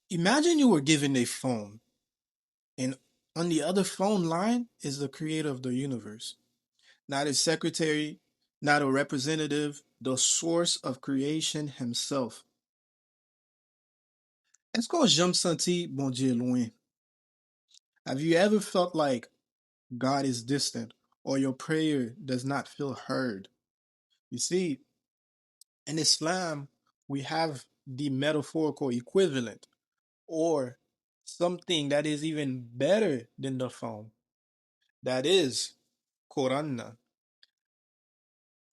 Imagine you were given a phone, and on the other phone line is the creator of the universe, not a secretary, not a representative, the source of creation himself. Est-ce qu'on jamais senti bon Dieu loin? Have you ever felt like God is distant or your prayer does not feel heard? You see, in Islam, we have the metaphorical equivalent or something that is even better than the phone. That is Quran.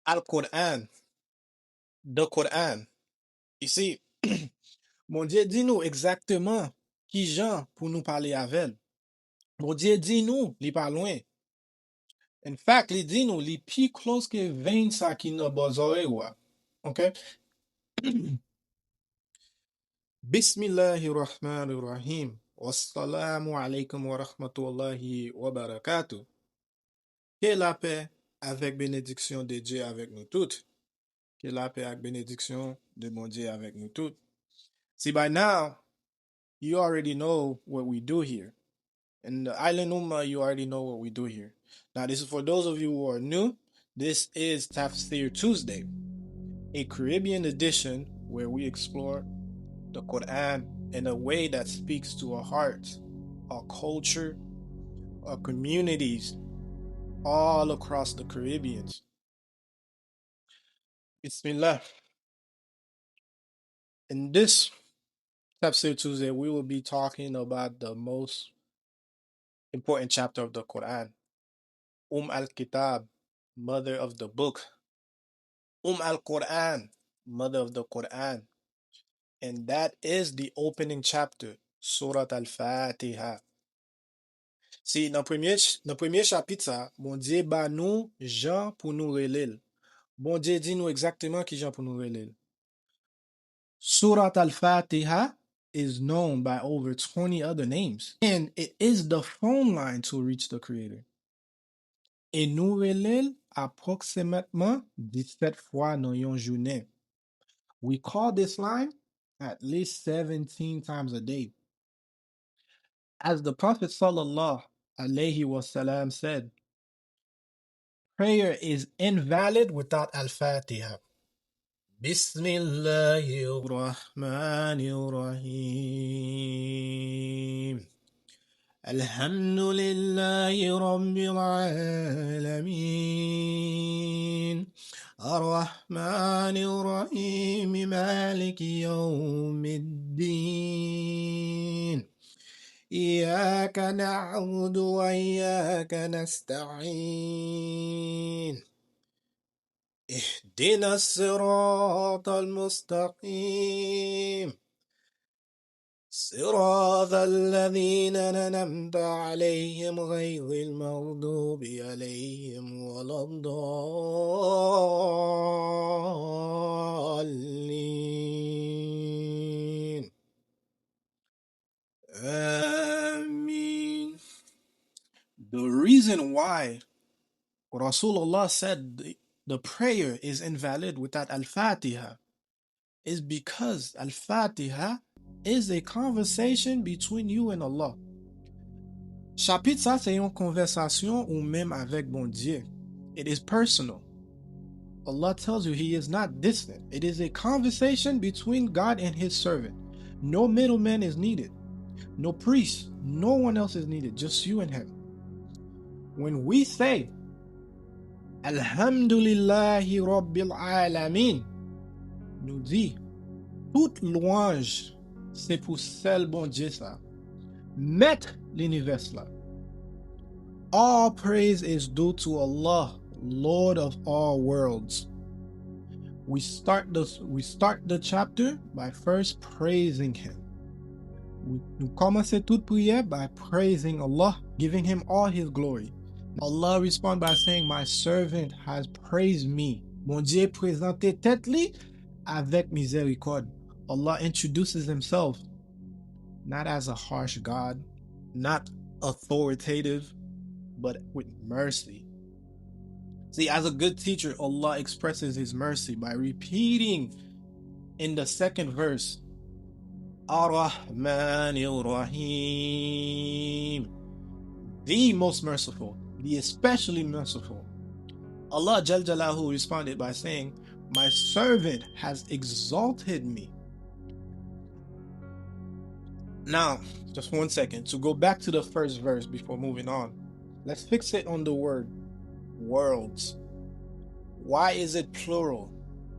Al-Quran. The Quran. You see, mon Dieu dit nous exactement qui Jean pour nous parler avec. Mon Dieu dit nous, li pas loin. In fact, li dit nous, li pi close que 20 sa qui n'a besoin wa. Okay? Bismillahirrahmanirrahim. Wassalamu alaikum wa rahmatullahi wa barakatuh. Que la paix avec bénédiction de Dieu avec nous toutes. Que la paix avec bénédiction de mon Dieu avec nous toutes. See, by now, you already know what we do here. In the Island Ummah, you already know what we do here. Now, this is for those of you who are new. This is Tafsir Tuesday, a Caribbean edition where we explore the Quran in a way that speaks to our hearts, our culture, our communities, all across the Caribbean. Bismillah. In this Tafsir Tuesday, we will be talking about the most important chapter of the Quran. al-Kitab, mother of the book. al-Quran, mother of the Quran. And that is the opening chapter, Surat Al-Fatiha. Si, dans premier chapitre, ça, bon Dieu ba nous Jean pour nous relèl. Bon Dieu dit nous exactement qui Jean pour nous relèl. Surat Al-Fatiha is known by over 20 other names, and it is the phone line to reach the Creator. Et nous relèl approximativement 17 fois dans yon journée. We call this line at least 17 times a day. As the Prophet sallallahu alaihi wasallam said, prayer is invalid without Al-Fatiha. Bismillahirrahmanirrahim. Alhamdulillahi Rabbil Alameen. Ar-Rahmanir-Rahim. Maliki Yawmiddin. إياك نعبد وإياك نستعين اهدنا الصراط المستقيم صراط الذين أنعمت عليهم غير المغضوب عليهم ولا الضالين Ameen. The reason why Rasulullah said the prayer is invalid without Al-Fatiha is because Al-Fatiha is a conversation between you and Allah. Chapitre ça, c'est une conversation ou même avec bon Dieu. It is personal. Allah tells you He is not distant. It is a conversation between God and His servant. No middleman is needed. No priest. No one else is needed. Just you and Him. When we say Alhamdulillahi Rabbil Alameen, nous dit toute louange c'est pour seul bon Dieu ça. Maître l'univers là. All praise is due to Allah, Lord of all worlds. We start the chapter by first praising Him. Nous commençons toute prière by praising Allah, giving Him all His glory. Allah responds by saying, my servant has praised me. Mon Dieu présenté tête li avec miséricorde. Allah introduces Himself not as a harsh God, not authoritative, but with mercy. See, as a good teacher, Allah expresses His mercy by repeating in the second verse, Ar-Rahmanir Rahim. The most merciful, the especially merciful. Allah Jal Jalaluhu responded by saying, my servant has exalted me. Now, just 1 second, to go back to the first verse before moving on, let's fixate on the word worlds. Why is it plural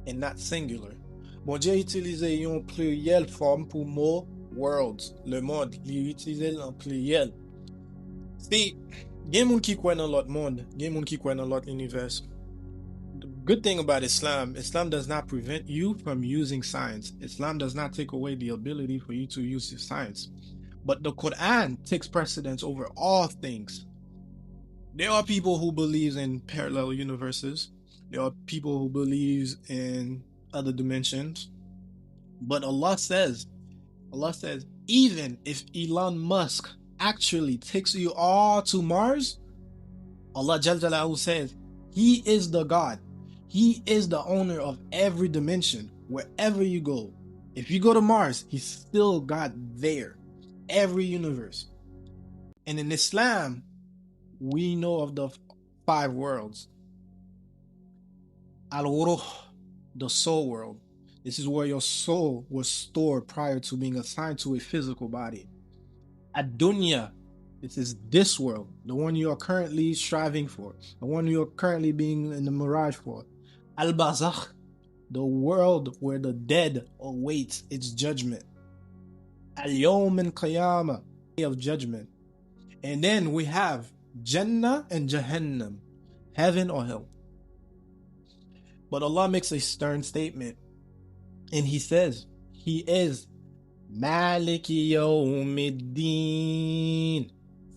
and not singular? Bon Dieu utilise yon pluriel forme pour mot worlds. Le monde, il utilise en pluriel. See, gen moun ki kwen nan lot monde, gen moun ki kwen nan lot univers. The good thing about Islam does not prevent you from using science. Islam does not take away the ability for you to use your science. But the Quran takes precedence over all things. There are people who believe in parallel universes. There are people who believe in other dimensions. But Allah says, even if Elon Musk actually takes you all to Mars, Allah Jal Jalaluhu says, He is the God. He is the owner of every dimension, wherever you go. If you go to Mars, He's still God there. Every universe. And in Islam, we know of the 5 worlds. Al-Ruh, the soul world. This is where your soul was stored prior to being assigned to a physical body. Ad-Dunya, this is this world, the one you are currently striving for, the one you are currently being in the mirage for. Al-Barzakh, the world where the dead awaits its judgment. Al-Yawm al-Qiyamah, day of judgment. And then we have Jannah and Jahannam, heaven or hell. But Allah makes a stern statement, and He says, He is Maliki Yawmiddin.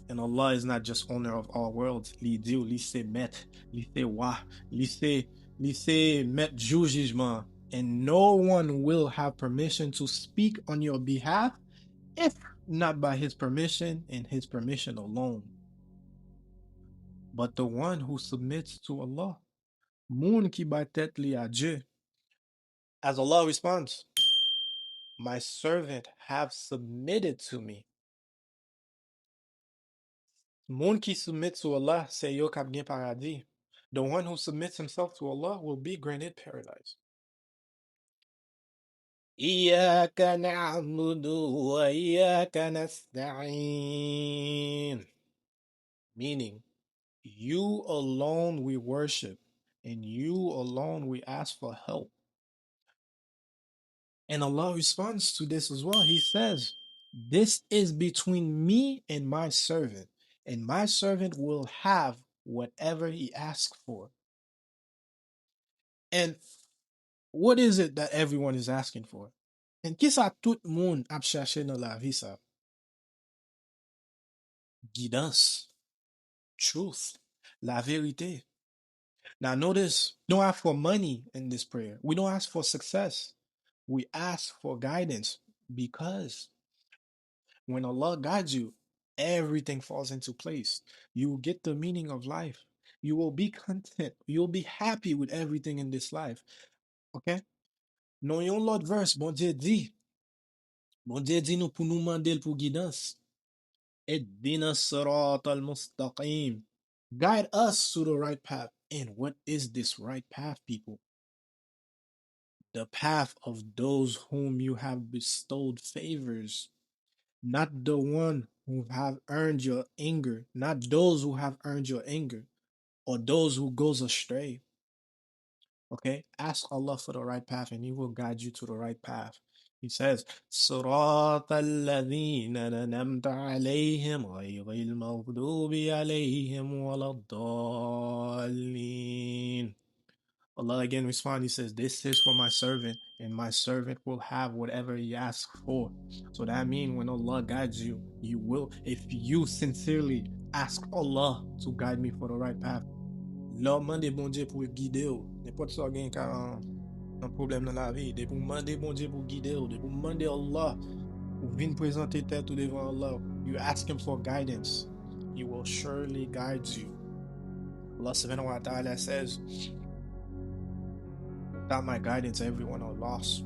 And Allah is not just owner of all worlds. Li Dieu, li se met, li se wa, li se met jugement. And no one will have permission to speak on your behalf if not by His permission and His permission alone. But the one who submits to Allah, moun ki bay tête li a Dieu. As Allah responds, my servant have submitted to me. Moun ki submit to Allah, se yo kap gen paradis. The one who submits himself to Allah will be granted paradise. Iyaka na'budu wa iyaka nasta'in. Meaning, you alone we worship, and you alone we ask for help. And Allah responds to this as well. He says, this is between me and my servant, and my servant will have whatever he asks for. And what is it that everyone is asking for? And ki sa tout moun ap chache nan la vie sa? Guidance, truth, la vérité. Now notice, we don't ask for money in this prayer. We don't ask for success. We ask for guidance, because when Allah guides you, everything falls into place. You will get the meaning of life. You will be content. You'll be happy with everything in this life. Okay? Non yon lot verse, bon Dieu dit nou pou nou mandel pou guidance. Ihdina Surat Al-Mustaqim. Guide us to the right path. And what is this right path, people? The path of those whom you have bestowed favors. Not the one who have earned your anger. Not those who have earned your anger. Or those who goes astray. Okay? Ask Allah for the right path, and He will guide you to the right path. He says, Surat al-ladhina an'amta alayhim ghayril maghdubi alayhim waladdallin. Allah again responds, He says, this is for my servant, and my servant will have whatever he asks for. So that means when Allah guides you, you will, if you sincerely ask Allah to guide me for the right path. Lò mande bon Dieu pour guider ou. N'importe so gen ka un problème dans la vie. De pou mande bon Dieu pour guider ou. De pou mande Allah ou vin présenter tête ou devant Allah. You ask Him for guidance. He will surely guide you. Allah subhanahu wa ta'ala says, without my guidance, everyone are lost.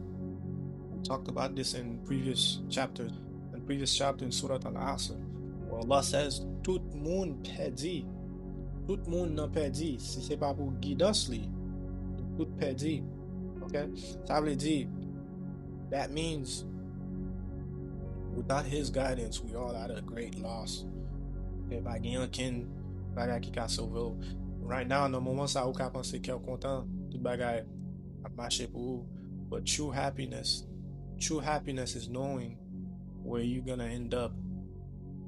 talked about this in previous chapters. In previous chapter in Surah Al-Asr, where Allah says, tout monde perdit. Tout monde n'a perdu. Si c'est pas pour guidance li, tout perdu. Okay? Ça veut dire, that means without his guidance, we all at a great loss. Okay, pa gen yon ken bagay ki ka sauve. Right now, nan moment sa ou ka pense ki ou kontan, tout bagay ap mache pou ou. But true happiness is knowing where you're gonna end up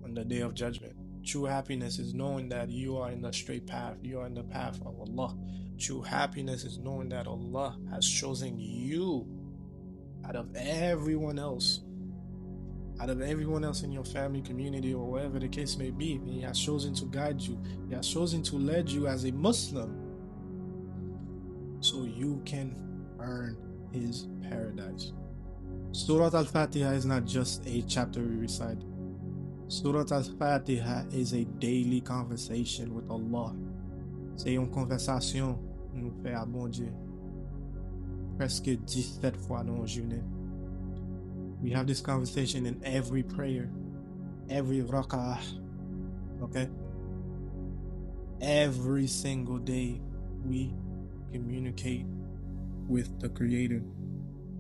on the day of judgment. True happiness is knowing that you are in the straight path. You are in the path of Allah. True happiness is knowing that Allah has chosen you out of everyone else in your family, community, or wherever the case may be. He has chosen to guide you. He has chosen to lead you as a Muslim so you can earn his paradise. Surah Al-Fatiha is not just a chapter we recite. Surah Al-Fatiha is a daily conversation with Allah. C'est une conversation nous fait à bon Dieu. Presque 17 fois dans une journée. We have this conversation in every prayer, every rak'ah, okay? Every single day we communicate with the Creator.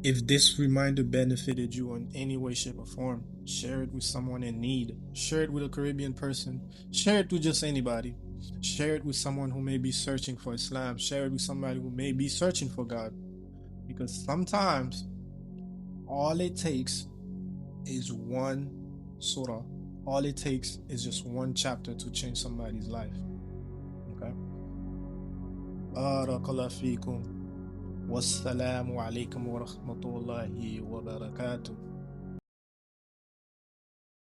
If this reminder benefited you in any way, shape, or form, share it with someone in need. Share it with a Caribbean person. Share it with just anybody. Share it with someone who may be searching for Islam. Share it with somebody who may be searching for God. Because sometimes all it takes is one surah. All it takes is just one chapter to change somebody's life. Okay? Barakallahu feekum. Wassalamu alaikum wa rahmatullahi wa barakatuh.